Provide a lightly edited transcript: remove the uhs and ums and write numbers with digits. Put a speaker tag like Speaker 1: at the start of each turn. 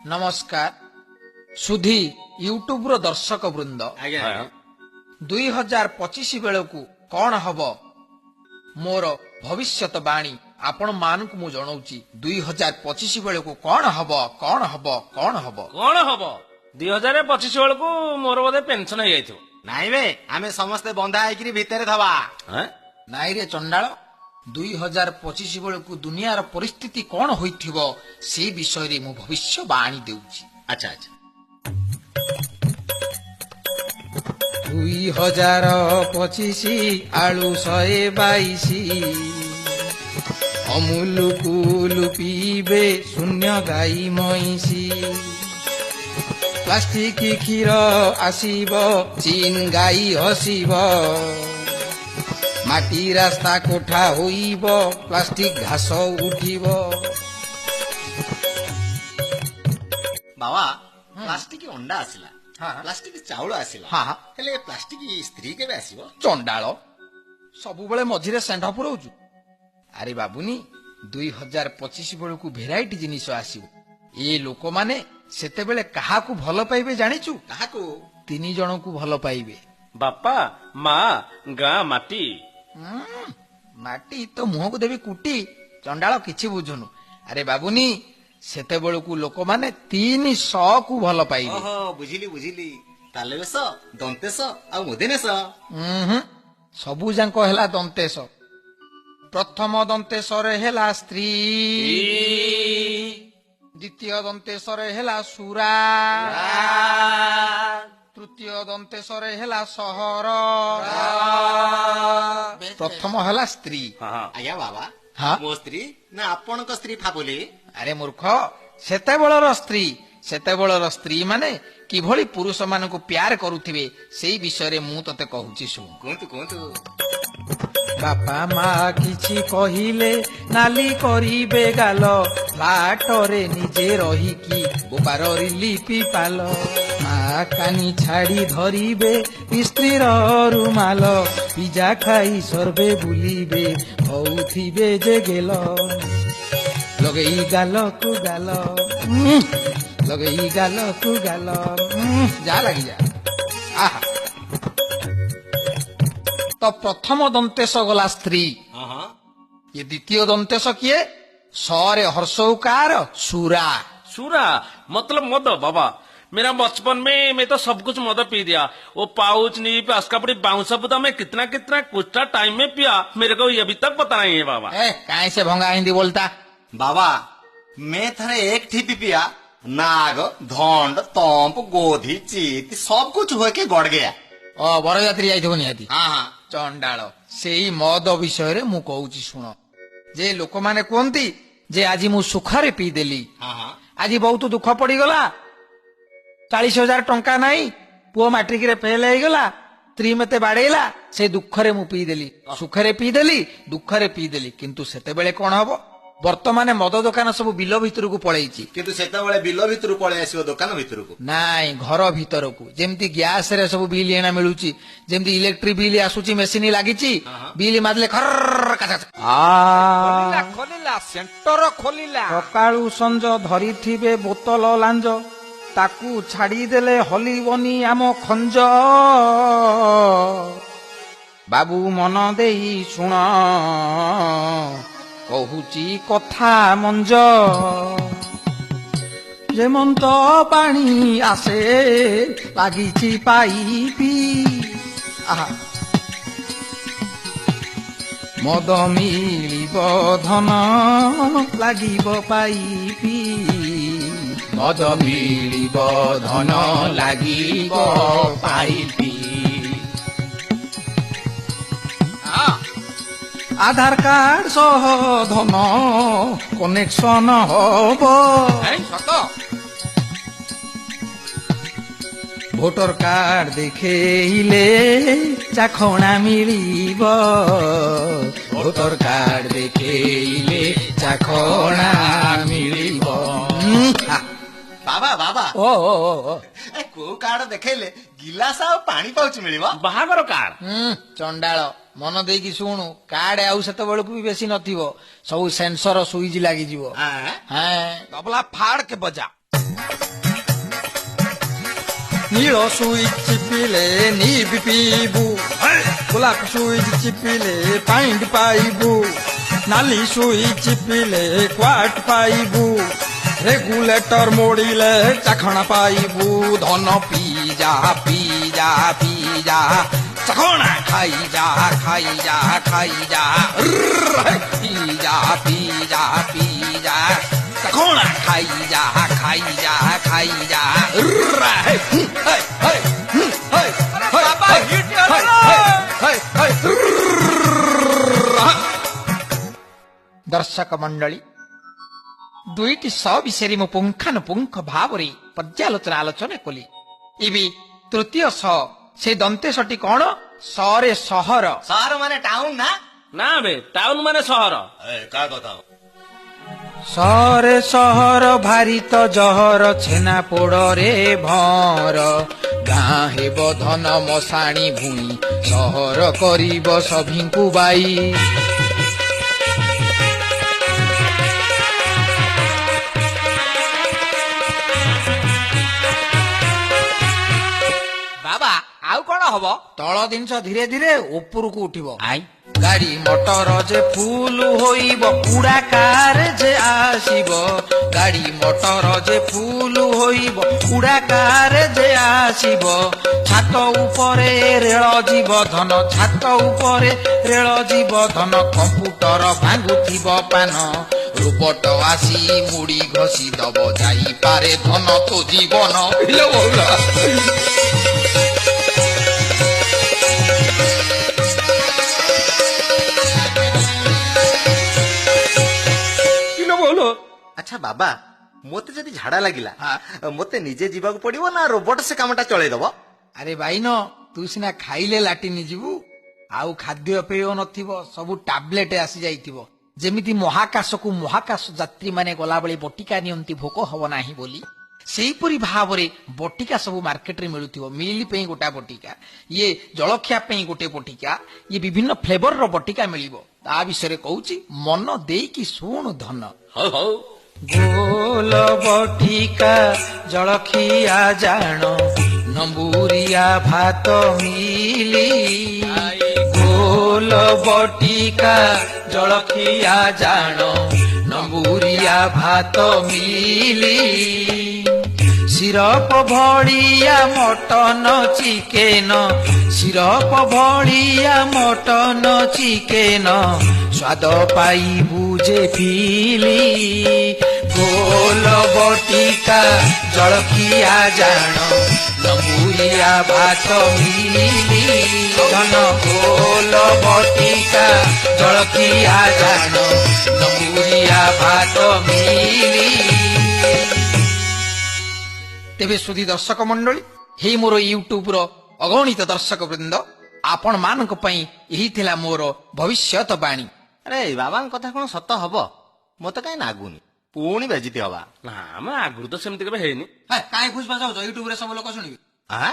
Speaker 1: नमस्कार सुधी यूट्यूब रो दर्शक वृंद 2025 बेलू कौन हब मोर भविष्यत बाणी आपण मान को मु जनाऊची 2025 बेलू कौन हब कौन हब कौन हब
Speaker 2: कौन हम 2025 बेलू मोर बोधे पेंशन हो जाइथिबो
Speaker 3: नाई बे आमे समस्ते बंधा आइकरी भितरे थवा
Speaker 1: नाई रे चंडाल 2025 बेलू दुनियार परिस्थिति कौन होइथिबो से विषय रे मु भविष्य बाणी देउची।
Speaker 3: अच्छा अच्छा
Speaker 1: 2025 आलू 122 अमूल कुल पीबे शून्य गाई मईसी प्लास्टिक क्षीर आसीब चीन गाई हसीब माटी रास्ता कोठा होइब प्लास्टिक घास उठिब।
Speaker 3: बाबा प्लास्टिक अंडा आसिला
Speaker 1: हाँ।
Speaker 3: प्लास्टिक चाउल आसिला
Speaker 1: हाँ।
Speaker 3: हेले प्लास्टिक स्त्री केबे आसीबो
Speaker 1: चंडाल सबुबले मझिरे सेंढ पुरौचु। अरे बाबुनी 2025 बेलू भेराइटी जिनिस आसीबो ए लोक माने सेते बेले काहाकू भल पाइबे जानिचु
Speaker 3: काहाकू
Speaker 1: 3 जनकू भल पाइबे
Speaker 2: बापा माँ गाँ माटी
Speaker 1: माटी तो मुह को देवी कुटी चंडाल किछि बुझुनु। अरे बाबुनी सेते बेलू लोक माने 300 को भल पाइबे।
Speaker 3: ओहो बुझिली बुझिली तालेबेस दंतेस आ मुदेनेस
Speaker 1: सबु जांको हेला दंतेश प्रथम दंतेश रे हेला स्त्री द्वितीय दंतेश रे हेला सुरा तृतीय दंतेश रे हेला सहर प्रथम हेला स्त्री।
Speaker 3: आया बाबा
Speaker 1: हाँ।
Speaker 3: मो स्त्री ना आपनक स्त्री फाबोली
Speaker 1: अरे मूर्ख सेतेबेलर स्त्री माने किभଳି पुरुष मानकु प्यार करुथिबे सेई विषय रे मु तते कहूची सुन।
Speaker 3: कोंतु कोंतु
Speaker 1: बापा माँ किछि कहिले नाली करिबे गाल बाटरे निजे रहिकी बोपार रिलिपि पाल माँ कानी छाड़ी धरिबे स्त्रीर रुमाल पिजा खाई सर्वे बुलिबे भौथिबे जे गेल लगेई गाल कु गाल लगेई गाल कु गाल जा लगी जा। आहा तो प्रथम दंतेश गला स्त्री ये द्वितीय दंतेश किए सरे हर्षौकार सुरा
Speaker 2: सूरा मतलब मद बाबा मेरा बचपन में मैं तो सब कुछ मद पी दिया वो पाउच नीप अस्कापड़ी बाउंसा बुदा मैं कितना कितना कुछ टाइम में पिया मेरे को ये अभी तक पता नहीं है बाबा।
Speaker 1: काहे से भंगा हिंदी बोलता
Speaker 3: बाबा मैं थरे एक ठीपी पिया नाग धंड तंप गोधी चीत सब कुछ होके गड़ गया।
Speaker 1: बरजात्री जाइथिबो निहाती
Speaker 3: हाँ हाँ
Speaker 1: चंडाल सेई मद विषय रे मु कहूची सुन जे लोक माने कहंती जे आज मु सुखारे पी देली
Speaker 3: हाँ हाँ
Speaker 1: आज बहुत दुख पड़ी गला 40,000 टंका नहीं पुओ मैट्रिक रे फेल हो गला स्त्री मते बाड़ेला से दुखरे मु पी देली सुखरे पी देली दुखरे पी देली किंतु सेते बेले कोन हबो वर्तमान मद दुकान सब बिल भितर को पळैची
Speaker 3: किंतु सेतेबेले बिल भितर पळे आसीबो दुकान भितर को
Speaker 1: नाई घर भितर को जेमती गैस रे सब बिल एना मिलुची जेमती इलेक्ट्रिक बिल आसुची मेसिन लागिची बिल मारले खर
Speaker 4: खोलिला सेंटर खोलिला
Speaker 1: सकाळू संज धरिथिबे बोतल लांज ताकू छाड़ी देले हलिबनी आम खंज बाबू मन देई शुण कहुची कथा मंज जेमंत पानी आसे लागिची पाइपी आहा मद मिलिब धन লাগিব पाइपी मद मिलिब धन লাগিব पाइपी आधार कार्ड सह धन कनेक्शन हब भोटर कार्ड देखेइले चाखणा मिलिब भोटर कार्ड देखेइले चाखणा मिलिब।
Speaker 3: बाबा बाबा
Speaker 1: ओ ओ ओ
Speaker 3: को कार्ड देखेले गिलास आ पानी पाउच मिलिबो
Speaker 2: बाहागर कार
Speaker 1: चंडाल मन देकी शुणु कार्ड आउ सेते बेलकू भी बेसी नथिबो सब सेंसर सुइज लागि जिवो।
Speaker 3: हां
Speaker 1: हां
Speaker 4: तबला फाड़ के बजा
Speaker 1: ନୀଳ ସୁଇଚ୍ ଚିପିଲେ ନିବି ପିଇବୁ, ଗୋଲାପ ସୁଇଚ୍ ଚିପିଲେ ପାଇଣ୍ଡ ପାଇବୁ, ନାଲି ସୁଇଚ୍ ଚିପିଲେ କ୍ୱାଟ ପାଇବୁ, ରେଗୁଲେଟର ମୋଡ଼ିଲେ ଚାଖଣା ପାଇବୁ। ଧନ ପିଜା ପିଜା ପିଜା ଚାଖଣା ଖାଇଯା ଖାଇଯା ଖାଇଯା ପିଜା ପିଜା ପିଜା ଚାଖଣା ଖାଇଯା ଖାଇଯା ଖାଇଯା। ଦର୍ଶକ ମଣ୍ଡଳୀ, ଦୁଇଟି ସ ବିଷୟରେ ମୁଁ ପୁଙ୍ଖାନୁପୁଙ୍ଖ ଭାବରେ ପର୍ଯ୍ୟାଲୋଚନା ଆଲୋଚନା କଲି। ଏବେ ତୃତୀୟ ସ, ସେ ଦନ୍ତେଶଟି କଣ? ସରେ ସହର।
Speaker 3: ସହର ମାନେ ଟାଉନ ନା?
Speaker 2: ନା ବେ, ଟାଉନ ମାନେ ସହର।
Speaker 3: କା କଥା
Speaker 1: ସରେ ସହର ଭାରି ତ ଜହର, ଛେନା ପୋଡ଼ରେ ଭର। ଗାଁ ହେବ ଧନ ମଶାଣି ଭୂଇଁ, ସହର କରିବ ସଭିଙ୍କୁ ବାଇ।
Speaker 4: ବାବା ଆଉ କଣ ହବ?
Speaker 1: ତଳ ଜିନିଷ ଧୀରେ ଧୀରେ ଉପରକୁ ଉଠିବ। ଗାଡି ମଟର ଯେ ଫୁଲ ହୋଇବ, ପୁଡ଼ା କାର ଯେ ଆସିବ। ଗାଡି ମଟର ଯେ ଫୁଲ ହୋଇବ, ପୁଡ଼ା କାର ଯେ ଆସିବ। ଛାତ ଉପରେ ରେଳ ଯିବ ଧନ, ଛାତ ଉପରେ ରେଳ ଯିବ ଧନ। କମ୍ପ୍ୟୁଟର ଭାଙ୍ଗୁଥିବ ପାନ, ରୋବଟ ଆସି ମୁଡ଼ି ଘଷି ଦବ। ଯାଇପାରେ ଧନ ତୋ ଜୀବନ।
Speaker 3: ଆଚ୍ଛା ବାବା, ମୋତେ ଯଦି ଝାଡା ଲାଗିଲା ମୋତେ ନିଜେ ଯିବାକୁ ପଡିବ ନା ରୋବଟ ସେ କାମଟା ଚଳେଇଦବ?
Speaker 1: ଆରେ ଭାଇନ, ତୁ ସିନା ଖାଇଲେ ଲାଟିନି ଯିବୁ, ଆଉ ଖାଦ୍ୟ ପେୟ ନଥିବ, ସବୁ ଟାବଲେଟ ଆସି ଯାଇଥିବ। ଯେମିତି ମହାକାଶକୁ ମହାକାଶ ଯାତ୍ରୀମାନେ ଗଲାବେଳେ ବଟିକା ନିଅନ୍ତି ଭୋକ ହବ ନାହିଁ ବୋଲି, ସେହିପରି ଭାବରେ ବଟିକା ସବୁ ମାର୍କେଟରେ ମିଳୁଥିବ। ମିଲ୍ ପାଇଁ ଗୋଟା ବଟିକା, ଇଏ ଜଳଖିଆ ପାଇଁ ଗୋଟେ ବଟିକା, ଇଏ ବିଭିନ୍ନ ଫ୍ଲେଭରର ବଟିକା ମିଳିବ। ତା ବିଷୟରେ କହୁଛି, ମନ ଦେଇକି ଶୁଣୁ ଧନ।
Speaker 2: ହଉ ହଉ।
Speaker 1: ଗୋଲ ବଟିକା ଜଳଖିଆ ଜାଣ, ନମ୍ବୁରିଆ ଭାତ ମିଲି। ଗୋଲ ବଟିକା ଜଳଖିଆ ଜାଣ, ନମ୍ବୁରିଆ ଭାତ ମିଲି। ସିରପ ଭଳିଆ ମଟନ ଚିକେନ, ସିରପ ଭଳିଆ ମଟନ ଚିକେନ, ସ୍ୱାଦ ପାଇବୁ ଯେ ଫିଲି। ଗୋଲ ବଟିକା ଜଳଖିଆ ଜାଣ, ନମ୍ବୁରିଆ ଭାତ ମିଲି। ଧନ ଗୋଲ ବଟିକା ଜଳଖିଆ ଜାଣ, ନମ୍ବୁରିଆ ଭାତ ମିଲି। ତେବେ ସୁଧୀ ଦର୍ଶକ ମଣ୍ଡଳୀ, ହେଇ ମୋର ୟୁଟ୍ୟୁବର ଅଗଣିତ ଦର୍ଶକ ବୃନ୍ଦ, ଆପଣ ମାନଙ୍କ ପାଇଁ ଏହି ଥିଲା ମୋର ଭବିଷ୍ୟତ ବାଣୀ।
Speaker 3: ଆରେ ବାବାଙ୍କ କଥା କଣ ସତ ହବ? ମୋତେ କାହିଁ ଲାଗୁନି। ପୁଣି ବେଜିତି ହବା।
Speaker 2: ନା ମ, ଆଗରୁ ତ ସେମିତି କେବେ ହେଇନି।
Speaker 1: କାହିଁ ଫୁସଫାସ ହଉଛ? ୟୁଟ୍ୟୁବରେ ସବୁ ଲୋକ ଶୁଣିବେ।
Speaker 3: ଆଁ?